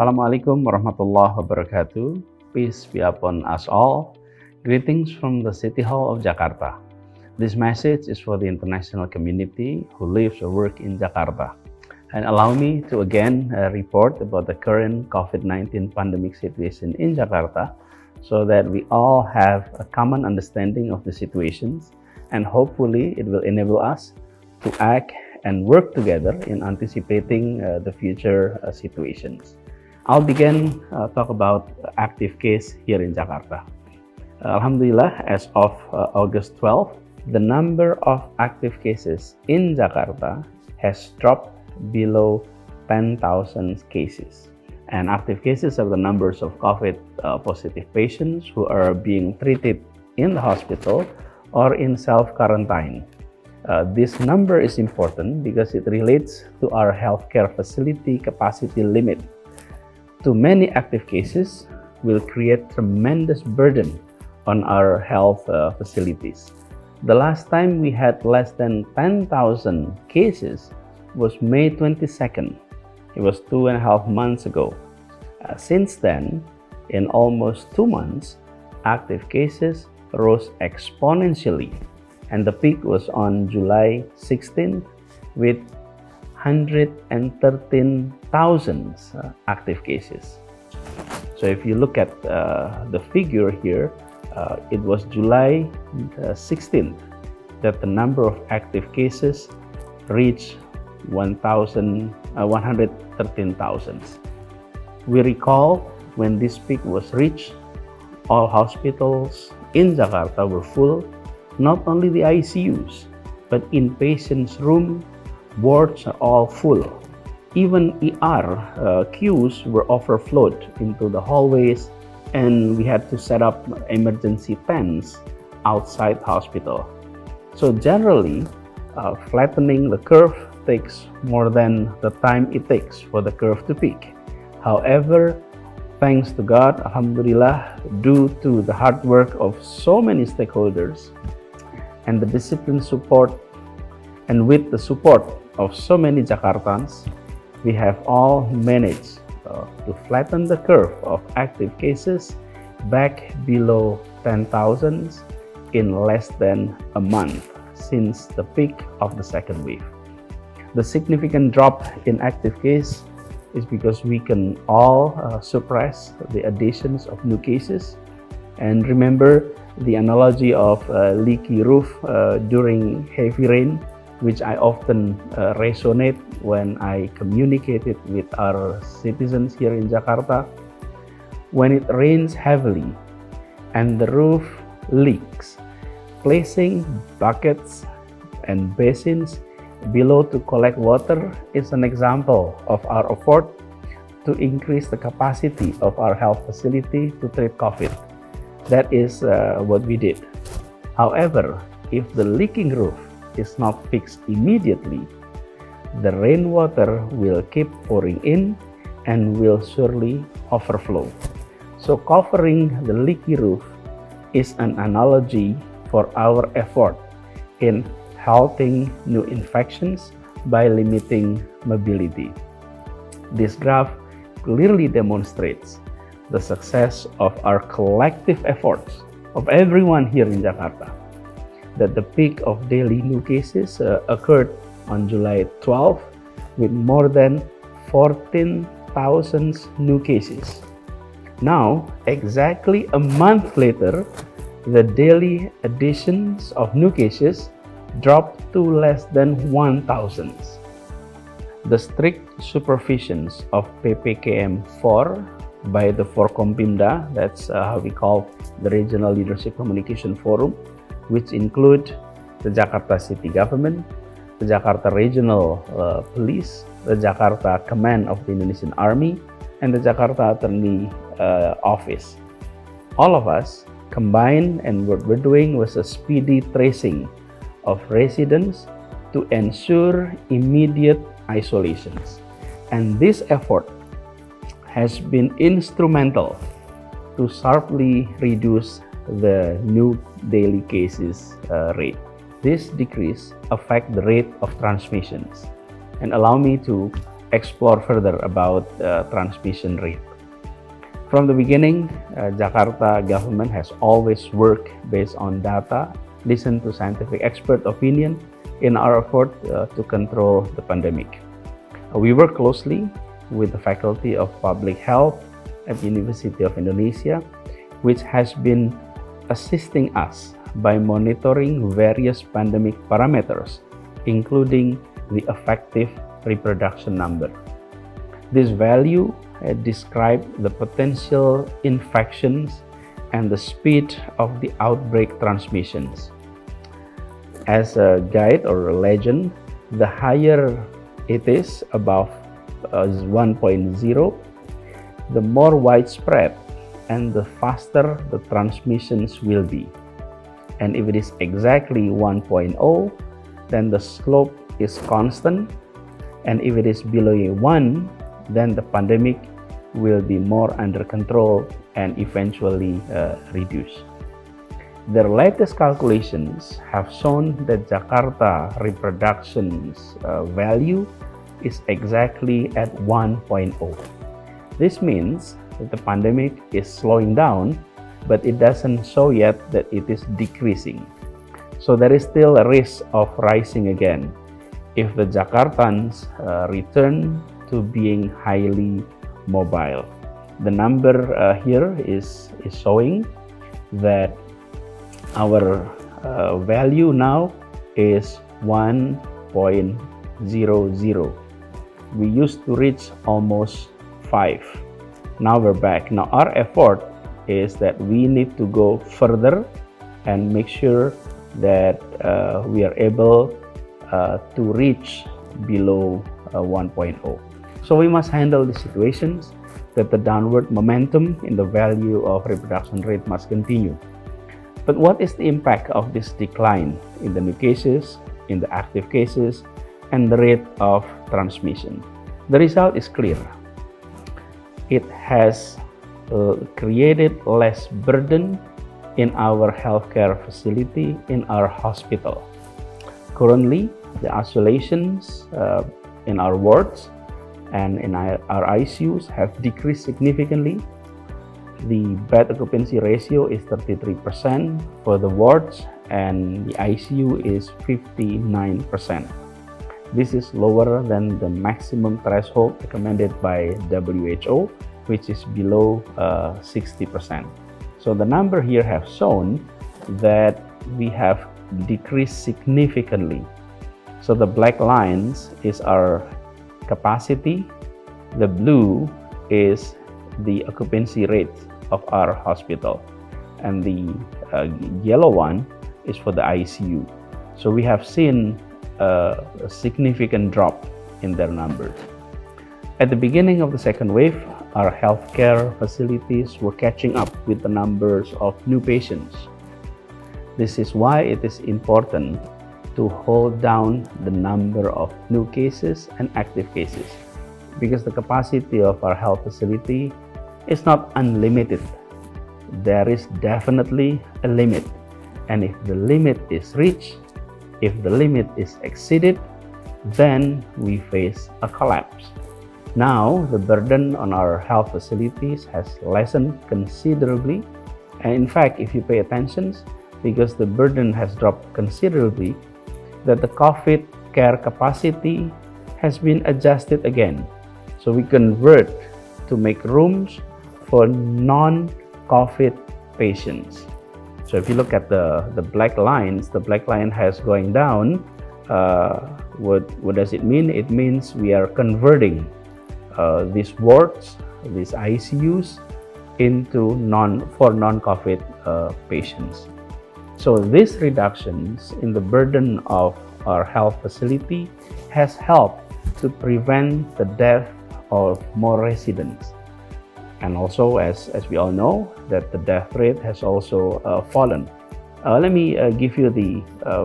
Assalamualaikum warahmatullahi wabarakatuh. Peace be upon us all. Greetings from the City Hall of Jakarta. This message is for the international community who lives or work in Jakarta. And allow me to again report about the current COVID-19 pandemic situation in Jakarta so that we all have a common understanding of the situations, and hopefully it will enable us to act and work together in anticipating the future situations. I'll begin talk about active case here in Jakarta. Alhamdulillah, as of August 12, the number of active cases in Jakarta has dropped below 10,000 cases. And active cases are the numbers of COVID positive patients who are being treated in the hospital or in self-quarantine. This number is important because it relates to our healthcare facility capacity limit. Too many active cases will create tremendous burden on our health facilities. The last time we had less than 10,000 cases was May 22nd. It was 2.5 months ago. Since then, in almost 2 months, active cases rose exponentially, and the peak was on July 16th with 113,000 active cases. So if you look at the figure here, it was July 16th that the number of active cases reached 113,000. We recall when this peak was reached, all hospitals in Jakarta were full, not only the ICUs, but inpatients room, wards are all full. Even ER queues were overflowed into the hallways, and we had to set up emergency tents outside hospital. So generally, flattening the curve takes more than the time it takes for the curve to peak. However, thanks to God, Alhamdulillah, due to the hard work of so many stakeholders and the discipline support, and with the support of so many Jakartans, we have all managed to flatten the curve of active cases back below 10,000 in less than a month since the peak of the second wave. The significant drop in active case is because we can all suppress the additions of new cases. And remember the analogy of leaky roof during heavy rain, which I often resonate when I communicated with our citizens here in Jakarta. When it rains heavily and the roof leaks, placing buckets and basins below to collect water is an example of our effort to increase the capacity of our health facility to treat COVID. That is what we did. However, if the leaking roof is not fixed immediately, the rainwater will keep pouring in and will surely overflow. So covering the leaky roof is an analogy for our effort in halting new infections by limiting mobility. This graph clearly demonstrates the success of our collective efforts of everyone here in Jakarta, that the peak of daily new cases occurred on July 12 with more than 14,000 new cases. Now, exactly a month later, the daily additions of new cases dropped to less than 1,000. The strict supervisions of PPKM 4 by the Forkompimda, that's how we call the Regional Leadership Communication Forum, which include the Jakarta City Government, the Jakarta Regional Police, the Jakarta Command of the Indonesian Army, and the Jakarta Attorney Office. All of us combined, and what we're doing was a speedy tracing of residents to ensure immediate isolations. And this effort has been instrumental to sharply reduce the new daily cases rate. This decrease affects the rate of transmissions. And allow me to explore further about transmission rate. From the beginning, Jakarta government has always worked based on data, listened to scientific expert opinion in our effort to control the pandemic. We work closely with the Faculty of Public Health at University of Indonesia, which has been assisting us by monitoring various pandemic parameters, including the effective reproduction number. This value describe the potential infections and the speed of the outbreak transmissions. As a guide or a legend, the higher it is above 1.0, the more widespread and the faster the transmissions will be. And if it is exactly 1.0, then the slope is constant, and if it is below 1, then the pandemic will be more under control and eventually reduce. Their latest calculations have shown that Jakarta reproduction's value is exactly at 1.0. This means that the pandemic is slowing down, but it doesn't show yet that it is decreasing. So there is still a risk of rising again if the Jakartans return to being highly mobile. The number here is showing that our value now is 1.00. We used to reach almost 5. Now we're back. Now our effort is that we need to go further and make sure that we are able to reach below 1.0. So we must handle the situations that the downward momentum in the value of reproduction rate must continue. But what is the impact of this decline in the new cases, in the active cases, and the rate of transmission? The result is clear. It has created less burden in our healthcare facility, in our hospital. Currently, the isolations in our wards and in our ICUs have decreased significantly. The bed occupancy ratio is 33% for the wards, and the ICU is 59%. This is lower than the maximum threshold recommended by WHO, which is below 60%. So the number here have shown that we have decreased significantly. So the black lines is our capacity, the blue is the occupancy rate of our hospital, and the yellow one is for the ICU. So we have seen a significant drop in their numbers. At the beginning of the second wave, our healthcare facilities were catching up with the numbers of new patients. This is why it is important to hold down the number of new cases and active cases, because the capacity of our health facility is not unlimited. There is definitely a limit, and if the limit is reached, if the limit is exceeded, then we face a collapse. Now, the burden on our health facilities has lessened considerably, and in fact, if you pay attention, because the burden has dropped considerably, that the COVID care capacity has been adjusted again. So we convert to make rooms for non-COVID patients. So if you look at the black lines, the black line has going down. What does it mean? It means we are converting these wards, these ICUs, into non-COVID patients. So these reductions in the burden of our health facility has helped to prevent the death of more residents. And also, as we all know, that the death rate has also fallen. Let me give you the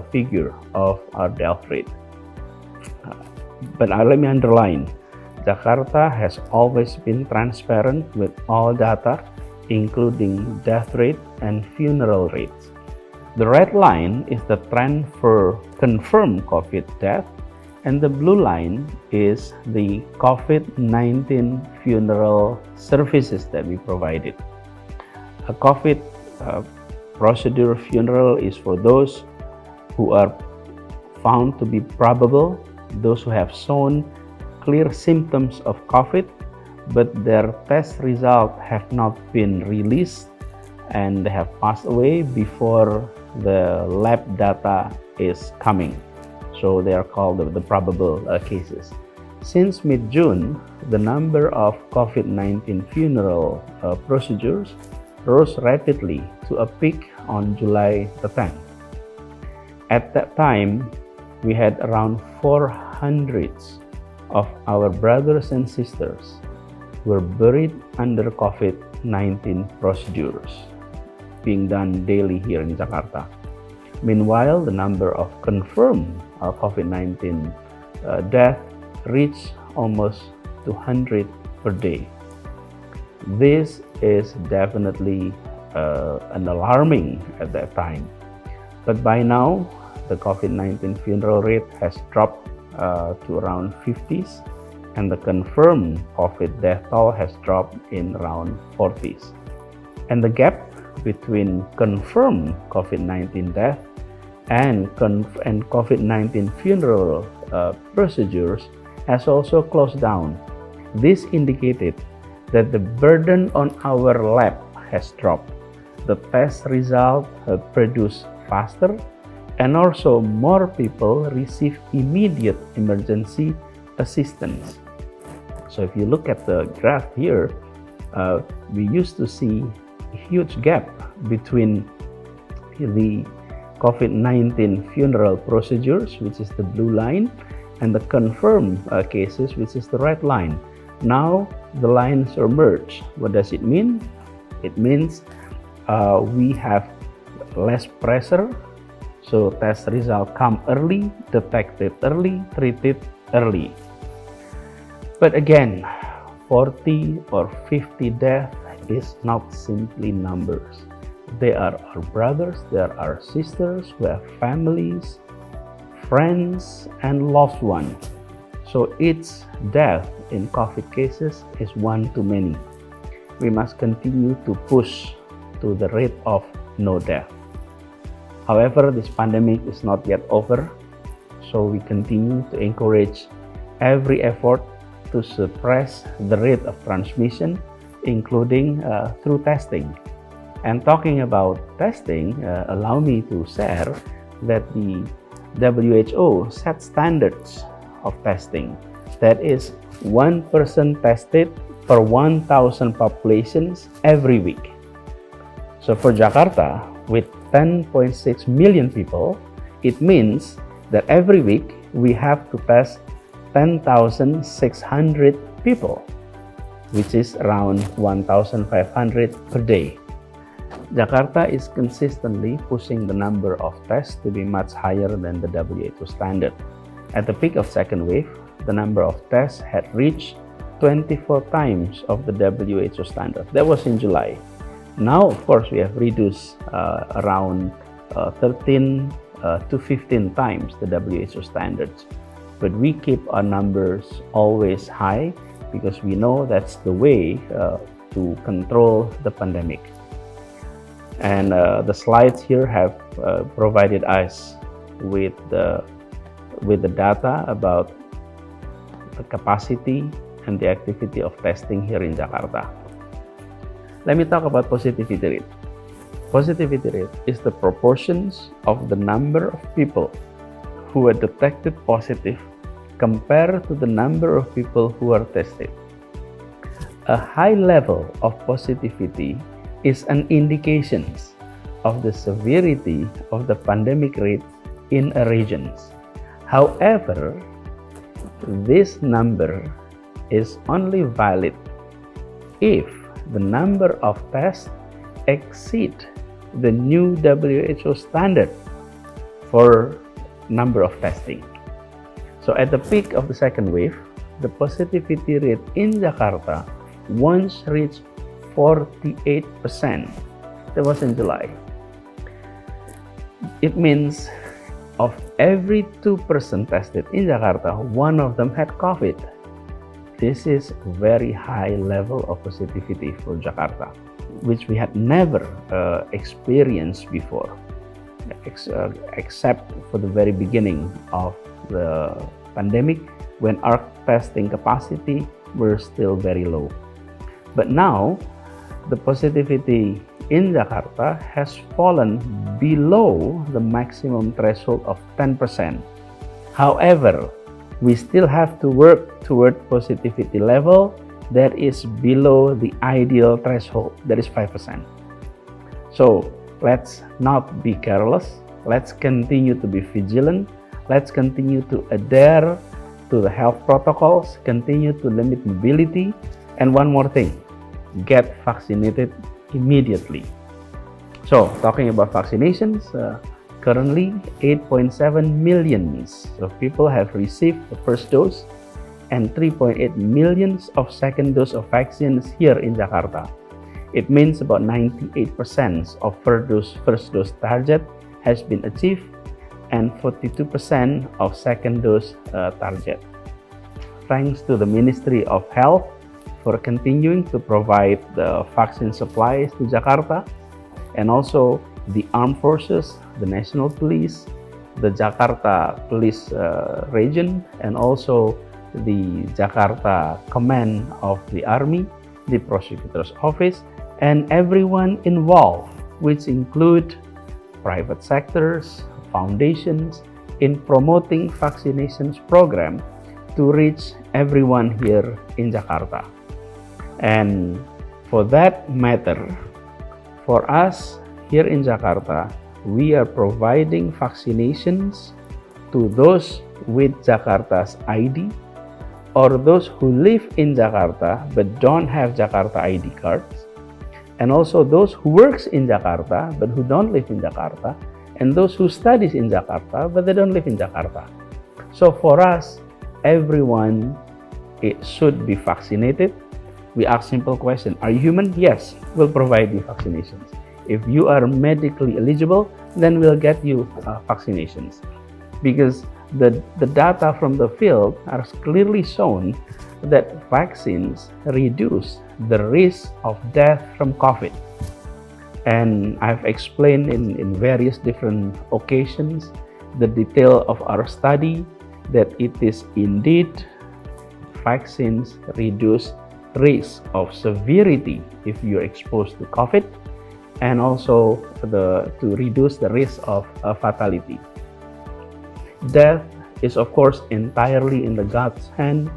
figure of our death rate. But let me underline, Jakarta has always been transparent with all data, including death rate and funeral rates. The red line is the trend for confirmed COVID death, And the blue line is the COVID-19 funeral services that we provided. A COVID procedure funeral is for those who are found to be probable, those who have shown clear symptoms of COVID, but their test results have not been released and they have passed away before the lab data is coming. So they are called the probable cases. Since mid-June, the number of COVID-19 funeral procedures rose rapidly to a peak on July the 10th. At that time, we had around 400 of our brothers and sisters were buried under COVID-19 procedures being done daily here in Jakarta. Meanwhile, the number of confirmed COVID-19 deaths reached almost 200 per day. This is definitely an alarming at that time. But by now, the COVID-19 funeral rate has dropped to around 50s, and the confirmed COVID death toll has dropped in around 40s. And the gap between confirmed COVID-19 death and COVID-19 funeral procedures has also closed down. This indicated that the burden on our lab has dropped. The test results have produced faster, and also more people receive immediate emergency assistance. So if you look at the graph here, we used to see a huge gap between the COVID-19 funeral procedures, which is the blue line, and the confirmed cases, which is the red line. Now the lines are merged. What does it mean? It means we have less pressure, so test results come early, detected early, treated early. But again, 40 or 50 deaths is not simply numbers. They are our brothers, they are our sisters, we have families, friends, and loved ones. So each death in COVID cases is one too many. We must continue to push to the rate of no death. However, this pandemic is not yet over, so we continue to encourage every effort to suppress the rate of transmission, including through testing. And talking about testing, allow me to share that the WHO set standards of testing. That is 1 person tested per 1,000 populations every week. So for Jakarta, with 10.6 million people, it means that every week we have to test 10,600 people, which is around 1,500 per day. Jakarta is consistently pushing the number of tests to be much higher than the WHO standard. At the peak of second wave, the number of tests had reached 24 times of the WHO standard. That was in July. Now, of course, we have reduced around 13 to 15 times the WHO standards. But we keep our numbers always high because we know that's the way to control the pandemic. And the slides here have provided us with the data about the capacity and the activity of testing here in Jakarta. Let me talk about positivity rate. Positivity rate is the proportions of the number of people who are detected positive compared to the number of people who are tested. A high level of positivity is an indication of the severity of the pandemic rate in a region. However, this number is only valid if the number of tests exceed the new WHO standard for number of testing. So at the peak of the second wave, the positivity rate in Jakarta once reached 48%. That was in July. It means of every 2 person tested in Jakarta, one of them had COVID. This is a very high level of positivity for Jakarta, which we had never experienced before, except for the very beginning of the pandemic, when our testing capacity were still very low. But now, the positivity in Jakarta has fallen below the maximum threshold of 10%. However, we still have to work toward positivity level that is below the ideal threshold, that is 5%. So let's not be careless. Let's continue to be vigilant. Let's continue to adhere to the health protocols, continue to limit mobility, and one more thing, get vaccinated immediately. So, talking about vaccinations, currently 8.7 million of people have received the first dose and 3.8 million of second dose of vaccines here in Jakarta. It means about 98% of first dose target has been achieved and 42% of second dose target. Thanks to the Ministry of Health for continuing to provide the vaccine supplies to Jakarta, and also the armed forces, the national police, the Jakarta police region, and also the Jakarta command of the army, the prosecutor's office, and everyone involved, which include private sectors, foundations, in promoting vaccinations program to reach everyone here in Jakarta. And for that matter, for us here in Jakarta, we are providing vaccinations to those with Jakarta's ID or those who live in Jakarta but don't have Jakarta ID cards, and also those who works in Jakarta but who don't live in Jakarta, and those who studies in Jakarta but they don't live in Jakarta. So for us, everyone should be vaccinated. We ask simple question, are you human? Yes, we'll provide you vaccinations. If you are medically eligible, then we'll get you vaccinations. Because the data from the field are clearly shown that vaccines reduce the risk of death from COVID. And I've explained in various different occasions the detail of our study that it is indeed vaccines reduce risk of severity if you're exposed to COVID, and also to reduce the risk of fatality. Death is of course entirely in the God's hand,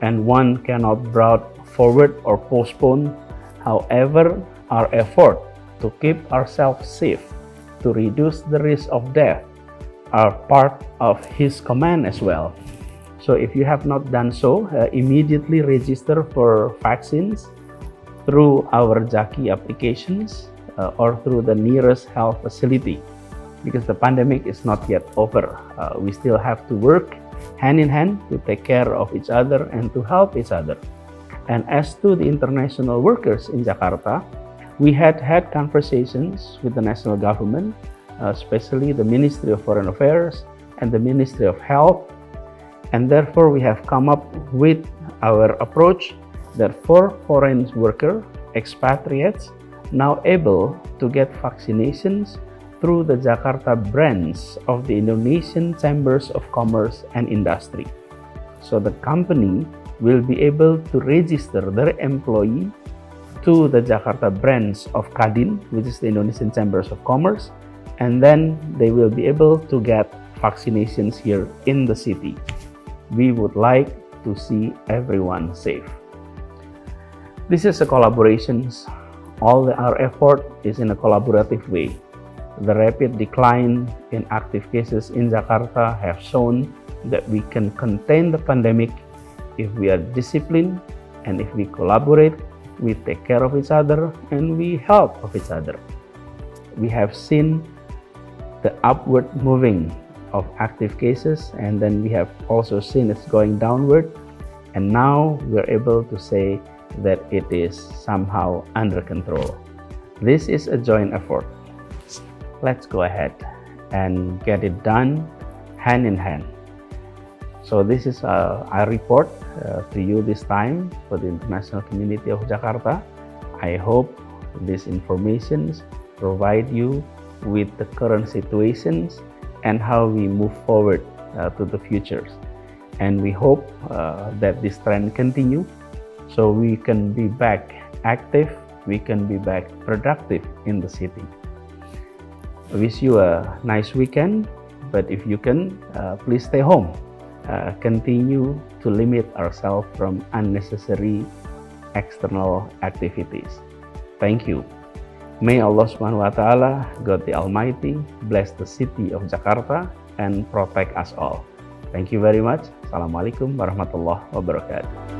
and one cannot brought forward or postpone. However, our effort to keep ourselves safe, to reduce the risk of death, are part of His command as well. So if you have not done so, immediately register for vaccines through our Jaki applications or through the nearest health facility, because the pandemic is not yet over. We still have to work hand in hand to take care of each other and to help each other. And as to the international workers in Jakarta, we had conversations with the national government, especially the Ministry of Foreign Affairs and the Ministry of Health. And therefore, we have come up with our approach that for foreign worker, expatriates, now able to get vaccinations through the Jakarta branch of the Indonesian Chambers of Commerce and Industry. So the company will be able to register their employee to the Jakarta branch of Kadin, which is the Indonesian Chambers of Commerce, and then they will be able to get vaccinations here in the city. We would like to see everyone safe. This is a collaboration. All our effort is in a collaborative way. The rapid decline in active cases in Jakarta have shown that we can contain the pandemic if we are disciplined and if we collaborate, we take care of each other, and we help of each other. We have seen the upward moving of active cases, and then we have also seen it's going downward, and now we're able to say that it is somehow under control. This is a joint effort. Let's go ahead and get it done hand in hand. So this is a report to you this time for the international community of Jakarta. I hope these informations provide you with the current situations and how we move forward to the futures. And we hope that this trend continue so we can be back active, we can be back productive in the city. I wish you a nice weekend, but if you can, please stay home. Continue to limit ourselves from unnecessary external activities. Thank you. May Allah Subhanahu wa Ta'ala, God the Almighty, bless the city of Jakarta and protect us all. Thank you very much. Assalamualaikum warahmatullahi wabarakatuh.